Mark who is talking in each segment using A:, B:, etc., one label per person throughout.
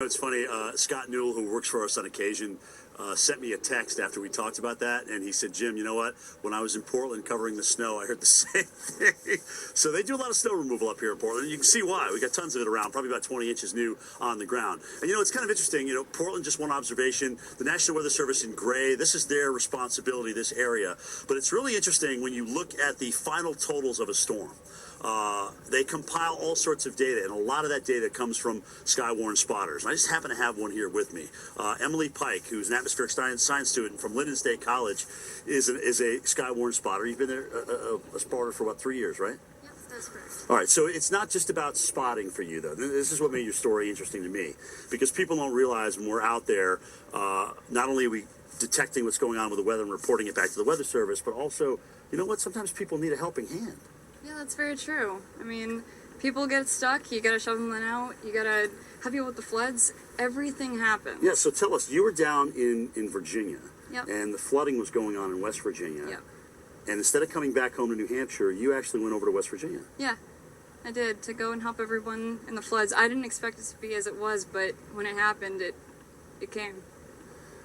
A: It's funny, Scott Newell, who works for us on occasion, sent me a text after we talked about that, and he said, Jim, you know what? When I was in Portland covering the snow, I heard the same thing. So they do a lot of snow removal up here in Portland, and you can see why. We got tons of it around, probably about 20 inches new on the ground. And, it's kind of interesting. Portland, just one observation. The National Weather Service in gray, this is their responsibility, this area. But it's really interesting when you look at the final totals of a storm. They compile all sorts of data, and a lot of that data comes from Skywarn spotters. And I just happen to have one here with me. Emily Pike, who's an atmospheric science student from Linden State College, is a Skywarn spotter. You've been there a spotter for about 3 years, right?
B: Yes, that's correct.
A: All right, so it's not just about spotting for you, though. This is what made your story interesting to me, because people don't realize when we're out there, not only are we detecting what's going on with the weather and reporting it back to the Weather Service, but also, sometimes people need a helping hand.
B: Yeah, that's very true. I mean, people get stuck, you gotta shove them out, you gotta help people with the floods, everything happens.
A: Yeah, so tell us, you were down in Virginia,
B: Yep.
A: and the flooding was going on in West Virginia.
B: Yep.
A: And instead of coming back home to New Hampshire, you actually went over to West Virginia.
B: Yeah, I did, to go and help everyone in the floods. I didn't expect it to be as it was, but when it happened, it came.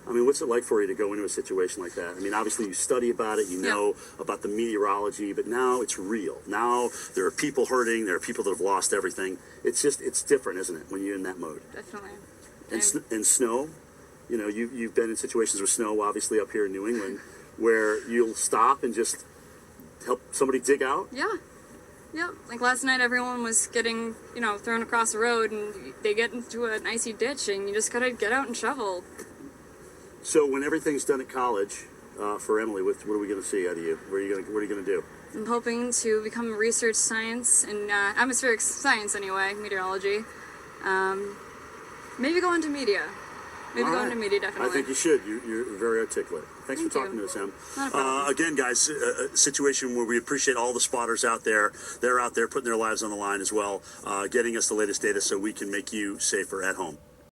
A: I mean, what's it like for you to go into a situation like that? I mean, obviously you study about it, you know about the meteorology, but now it's real. Now there are people hurting, there are people that have lost everything. It's different, isn't it, when you're in that mode?
B: Definitely.
A: And snow, you've been in situations with snow, obviously up here in New England, where you'll stop and just help somebody dig out?
B: Yeah. Yep. Like last night, everyone was getting, thrown across the road, and they get into an icy ditch, and you just gotta get out and shovel.
A: So when everything's done at college, for Emily, what are we going to see out of you? What are you going to do?
B: I'm hoping to become a research science and atmospheric science anyway, meteorology. Maybe go into media. Go into media, definitely.
A: I think you should. You're very articulate. Thanks for talking to us, Em.
B: Not a problem.
A: Again, guys, a situation where we appreciate all the spotters out there. They're out there putting their lives on the line as well, getting us the latest data so we can make you safer at home.